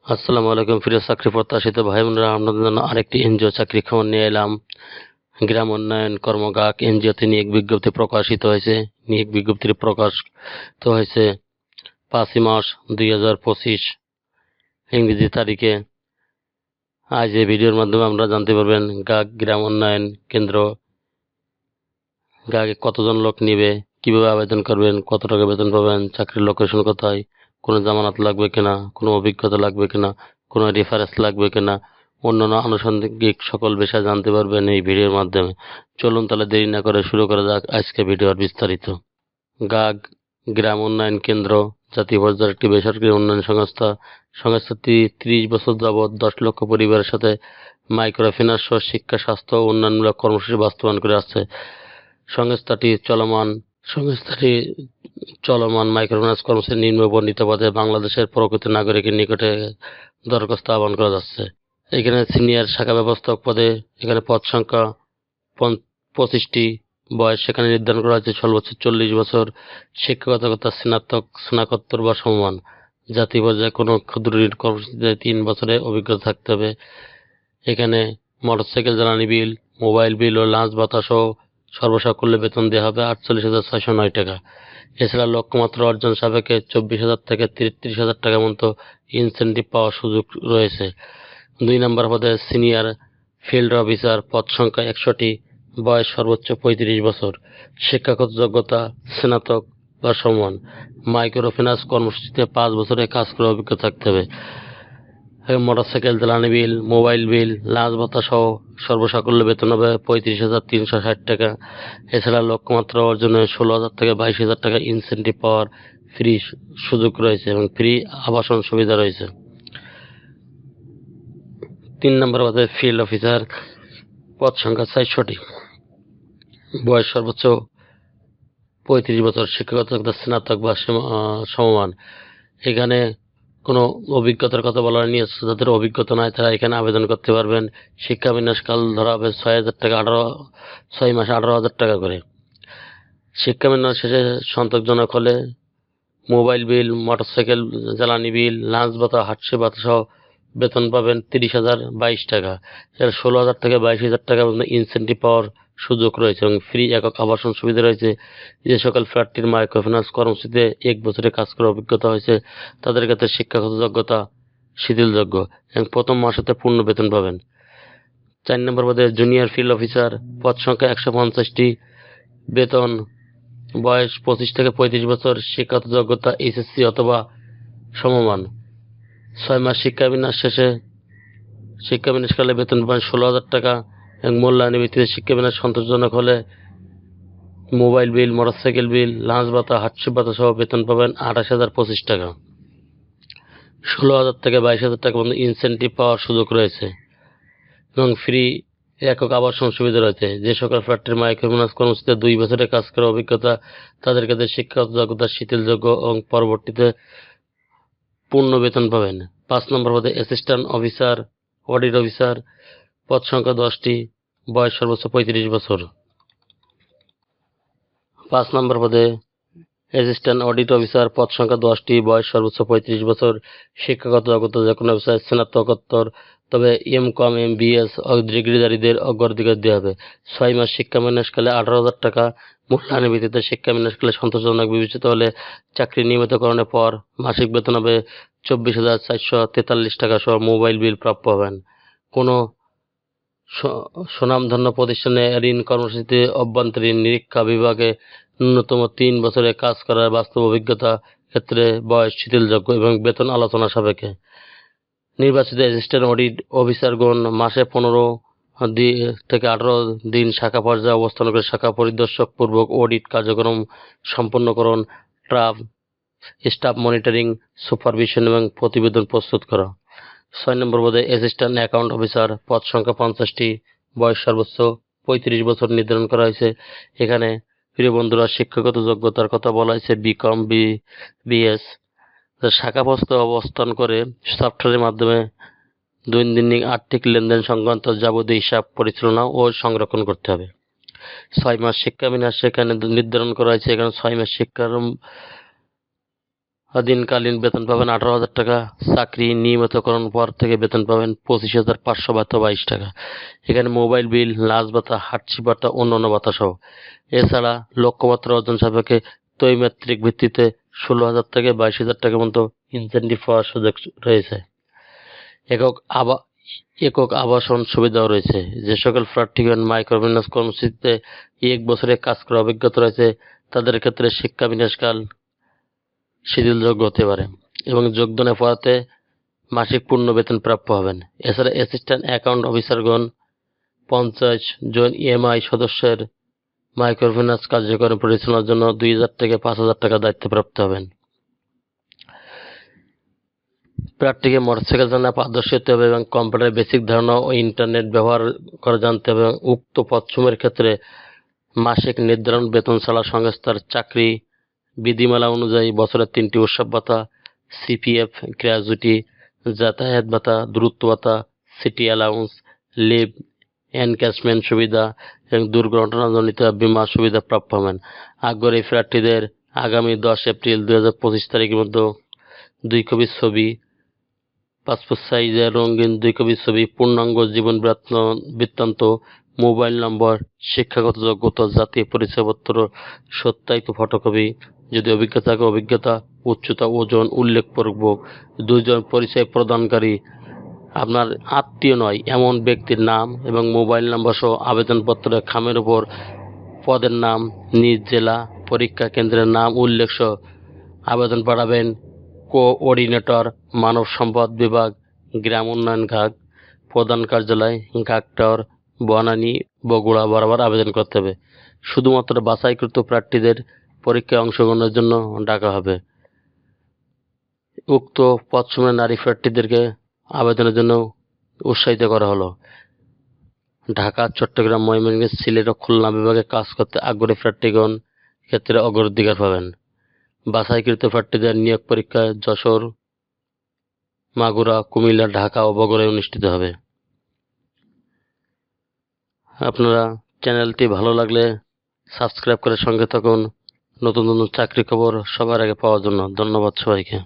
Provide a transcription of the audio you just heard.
আসসালামু আলাইকুম প্রিয় চাকরি প্রত্যাশিত ভাই বোনেরা, আপনাদের জন্য আরেকটি এনজিও চাকরি খবর নিয়ে এলাম। গ্রাম উন্নয়ন কর্মগাক এনজিওতে নিয়োগ বিজ্ঞপ্তি প্রকাশিত হয়েছে। নিয়োগ বিজ্ঞপ্তির প্রকাশ তো হয়েছে 5 মার্চ 2025 ইংরেজি তারিখে। আজ এই ভিডিওর মাধ্যমে আমরা জানতে পারবেন গাক গ্রাম উন্নয়ন কেন্দ্র গাকে কতজন লোক নিবে, কিভাবে আবেদন করবেন, কত টাকা বেতন পাবেন, চাকরির লোকেশন কোথায়, কোনো জামানত লাগবে কিনা, কোনো অভিজ্ঞতা লাগবে কিনা, কোনো রেফারেন্স লাগবে কিনা, অন্যান্য আনুষঙ্গিক সকল বিষয় জানতে পারবেন এই ভিডিওর মাধ্যমে। চলুন তাহলে দেরি না করে শুরু করা যাক আজকে ভিডিওর বিস্তারিত। গাগ গ্রাম উন্নয়ন কেন্দ্র জাতীয় পর্যায়ের একটি বেসরকারি উন্নয়ন সংস্থা। সংস্থাটি 30 বছর যাবৎ 10 লক্ষ পরিবারের সাথে মাইক্রোফিন্যান্স সহ শিক্ষা, স্বাস্থ্য ও উন্নয়নমূলক কর্মসূচি বাস্তবায়ন করে আসছে। সংস্থাটি চলমান মাইক্রোফিন্যান্স কর্মসূচি নিম্ন বর্ণিত পদে বাংলাদেশের প্রকৃত নাগরিকের নিকটে দরখাস্ত আহ্বান করা যাচ্ছে। এখানে সিনিয়র শাখা ব্যবস্থাপক পদে এখানে পদ সংখ্যা 25টি। বয়স সেখানে নির্ধারণ করা হয়েছে সর্বোচ্চ 40 বছর। শিক্ষাগত যোগ্যতা স্নাতকোত্তর বা সমমান। জাতীয় পর্যায়ে কোনো ক্ষুদ্র ঋণ কর্মসূচিতে 3 বছরের অভিজ্ঞতা থাকতে হবে। এখানে মোটরসাইকেল জ্বালানি বিল, মোবাইল বিল ও লাঞ্চ ভাতা সহ সর্বসাকুল্যে বেতন দেওয়া হবে 48,609 টাকা। এছাড়া লক্ষ্যমাত্রা অর্জন সাপেক্ষে 24,000 থেকে 33,000 টাকা মতো ইনসেন্টিভ পাওয়ার সুযোগ রয়েছে। 2 নম্বর পদে সিনিয়র ফিল্ড অফিসার, পদ সংখ্যা 100টি। বয়স সর্বোচ্চ 35 বছর। শিক্ষাগত যোগ্যতা স্নাতক বা সমান। মাইক্রোফিন্যান্স কর্মসূচিতে 5 বছরের কাজ করার অভিজ্ঞতা থাকতে হবে। মোটরসাইকেল জ্বালানি বিল, মোবাইল বিল, লাঞ্চ ভাতা সহ সর্বসাকুল্য বেতন হবে 35,360 টাকা। এছাড়া লক্ষ্যমাত্রা অর্জনে 16,000 থেকে 22,000 টাকা ইনসেন্টিভ পাওয়ার ফ্রি সুযোগ রয়েছে এবং ফ্রি আবাসন সুবিধা রয়েছে। 3 নম্বর পদে ফিল্ড অফিসার, পদ সংখ্যা 400টি। বয়স সর্বোচ্চ 35 বছর। শিক্ষাগত যোগ্যতা স্নাতক বা সমমান। এখানে কোনো অভিজ্ঞতার কথা বলা হয়নি। যাদের অভিজ্ঞতা নাই তারা এখানে আবেদন করতে পারবেন। শিক্ষা বিন্যাসকাল ধরা হবে 6,000 টাকা, 6 মাসে 18,000 টাকা করে। শিক্ষা বিন্যাস শেষে সন্তোষজনক হলে মোবাইল বিল, মোটরসাইকেল জ্বালানি বিল, লাঞ্চ ভাতা, হাটসে ভাতা সহ বেতন পাবেন 30,022 টাকা। এর 16,000 থেকে 22,000 টাকা পর্যন্ত ইনসেন্টিভ পাওয়ার সুযোগ রয়েছে এবং ফ্রি একক আবাসন সুবিধা রয়েছে। যে সকল প্রার্থীর মাইক্রোফিন্যান্স কর্মসূচিতে 1 বছরের কাজ করার অভিজ্ঞতা হয়েছে তাদের ক্ষেত্রে শিক্ষাগত যোগ্যতা শিথিলযোগ্য এবং প্রথম মাসেতে পূর্ণ বেতন পাবেন। 4 নম্বর পদে জুনিয়র ফিল্ড অফিসার, পদ সংখ্যা 150টি। বেতন বয়স 25 থেকে 35 বছর। শিক্ষাগত যোগ্যতা এইচএসসি অথবা সমমান। 6 মাস শিক্ষাবিন্যাসকালে বেতন পাবেন 16,000 টাকা এবং মূল্যায়নের ভিত্তিতে শিক্ষাবিন্যাস সন্তোষজনক হলে মোবাইল বিল, মোটরসাইকেল বিল, লাঞ্চ ভাতা, হাটসি ভাতা সহ বেতন পাবেন 28,025 টাকা। 16,000 থেকে 22,000 টাকা পর্যন্ত ইনসেন্টিভ পাওয়ার সুযোগ রয়েছে এবং ফ্রি একক আবাসন সুবিধা রয়েছে। যে সকল প্রার্থীর মাইক্রোফিন্যান্স কর্মসূচিতে 2 বছরের কাজ করার অভিজ্ঞতা তাদের কাছে শিক্ষাগত যোগ্যতা শিথিলযোগ্য এবং পরবর্তীতে পূর্ণ বেতন পাবেন। 5 নম্বর পদে অ্যাসিস্ট্যান্ট অফিসার, অডিট অফিসার, পদ সংখ্যা 10টি। বয়স সর্বোচ্চ 35 বছর। 5 নম্বর পদে অ্যাসিস্ট্যান্ট অডিট অফিসার, পদ সংখ্যা 10টি। বয়স সর্বোচ্চ 35 বছর। শিক্ষাগত যোগ্যতা যে কোনো বিষয়ে স্নাতকোত্তর, তবে এম.কম, এম.বি.এস ডিগ্রিধারীদের অগ্রাধিকার দেওয়া হবে। 6 মাস শিক্ষাবিন্যাসকালে 18,000 টাকা। মূল্যায়নের ভিত্তিতে শিক্ষাবিন্যাসকালে সন্তোষজনক বিবেচিত হলে চাকরি নিয়মিতকরণের পর মাসিক বেতন হবে 24,443 টাকা সহ মোবাইল বিল প্রাপ্য হবেন। কোনো সুনামধন্য প্রতিষ্ঠানে ঋণ কর্মসূচিতে অভ্যন্তরীণ নিরীক্ষা বিভাগে ন্যূনতম 3 বছরের কাজ করার বাস্তব অভিজ্ঞতা ক্ষেত্রে বয়স শিথিলযোগ্য এবং বেতন আলোচনা সাপেক্ষে। নির্বাচিত অ্যাসিস্ট্যান্ট অডিট অফিসারগণ মাসে 15 থেকে 18 দিন শাখা পর্যায়ে অবস্থান করে শাখা পরিদর্শক পূর্বক অডিট কার্যক্রম সম্পন্ন করুন। স্টাফ মনিটরিং, সুপারভিশন এবং প্রতিবেদন প্রস্তুত করা। 6 নম্বর পদে অ্যাসিস্ট্যান্ট অ্যাকাউন্ট অফিসার, পদ সংখ্যা 50টি। বয়স সর্বোচ্চ 35 বছর নির্ধারণ করা হয়েছে। এখানে প্রিয় বন্ধুরা শিক্ষাগত যোগ্যতার কথা বলা হয়েছে বিকম, বিএস। শাখা পর্যায়ে অবস্থান করে সফটওয়্যারের মাধ্যমে দৈনন্দিন আর্থিক লেনদেন সংক্রান্ত যাবতীয় হিসাব পরিচালনা ও সংরক্ষণ করতে হবে। 6 মাস শিক্ষাবিন্যাস সেখানে নির্ধারণ করা হয়েছে। এখানে 6 মাস শিক্ষার দিনকালীন বেতন পাবেন 18,000 টাকা। চাকরি নিয়মিতকরণ পর থেকে বেতন পাবেন 25,522 টাকা। এখানে মোবাইল বিল, লাঞ্চ ভাতা, হার্টশিপ ভাতা, অন্যান্য ভাতা সহ। এছাড়া লক্ষ্যমাত্রা অর্জন সাপেক্ষে ত্রৈমাত্রিক ভিত্তিতে 16,000 থেকে 22,000 টাকা পর্যন্ত ইনসেন্টিভ পাওয়ার সুযোগ রয়েছে। একক আবাসন সুবিধাও রয়েছে। যে সকল প্রার্থীগণ মাইক্রোফিন্যান্স কর্মসূচিতে 1 বছরের কাজ করার অভিজ্ঞতা রয়েছে তাদের ক্ষেত্রে শিক্ষা বিন্যাসকাল শিথিলযোগ্য হতে পারে এবং যোগদানের পড়াতে মাসিক পূর্ণ বেতন প্রাপ্য হবেন। এছাড়া অ্যাসিস্ট্যান্ট অ্যাকাউন্ট অফিসারগণ 50 জন ইএমআই সদস্যের মাইক্রোফিন্যান্স কার্যক্রম পরিচালনার জন্য 2,000 থেকে 5,000 টাকা দায়িত্বপ্রাপ্ত হবেন। প্রার্থীকে মোটরসাইকেল চালানো পারদর্শী হতে হবে এবং কম্পিউটারের বেসিক ধারণা ও ইন্টারনেট ব্যবহার করা জানতে হবে। উক্ত পদসমূহের ক্ষেত্রে মাসিক নির্ধারণ বেতন ছাড়া সংস্থার চাকরি বিধিমালা অনুযায়ী বছরের 3টি উৎসব ভাতা, সিপিএফ, গ্র্যাজুইটি, যাতায়াত ভাতা, দূরত্ব ভাতা, সিটি অ্যালাউন্স, লিভ এনক্যাশমেন্ট সুবিধা এবং দুর্ঘটনাজনিত বীমা সুবিধা প্রাপ্য হবেন। আগ্রহী প্রার্থীদের আগামী 10 এপ্রিল 2025 তারিখের মধ্যে 2 কপি ছবি, পাসপোর্ট সাইজের রঙিন 2 কপি ছবি, পূর্ণাঙ্গ জীবন বৃত্তান্ত, মোবাইল নম্বর, শিক্ষাগত যোগ্যতা, জাতীয় পরিচয়পত্র সত্যায়িত ফটোকপি, যদি অভিজ্ঞতা থাকে অভিজ্ঞতা, উচ্চতা, ওজন উল্লেখপূর্বক 2 জন পরিচয় প্রদানকারী আপনার আত্মীয় নয় এমন ব্যক্তির নাম এবং মোবাইল নম্বর সহ আবেদনপত্রের খামের উপর পদের নাম, নিজ জেলা, পরীক্ষা কেন্দ্রের নাম উল্লেখ সহ আবেদন পাঠাবেন কোঅর্ডিনেটর, মানব সম্পদ বিভাগ, গ্রাম উন্নয়ন বিভাগ, প্রধান কার্যালয়, ঘাট টাওয়ার, বনানী, বগুড়া বরাবর আবেদন করতে হবে। শুধুমাত্র বাছাইকৃত প্রার্থীদের পরীক্ষায় অংশগ্রহণের জন্য ডাকা হবে। উক্ত পদসমূহে নারী প্রার্থীদেরকে আবেদনের জন্য উৎসাহিত করা হলো। ঢাকা, চট্টগ্রাম, ময়মনসিংহ, সিলেট ও খুলনা বিভাগে কাজ করতে আগ্রহী প্রার্থীগণ ক্ষেত্রে অগ্রাধিকার পাবেন। বাছাইকৃত প্রার্থীদের নিয়োগ পরীক্ষা যশোর, মাগুরা, কুমিল্লা, ঢাকা ও বগুড়ায় অনুষ্ঠিত হবে। আপনারা চ্যানেলটি ভালো লাগলে সাবস্ক্রাইব করে সঙ্গে থাকুন নতুন নতুন চাকরি খবর সবার আগে পাওয়ার জন্য। ধন্যবাদ সবাইকে।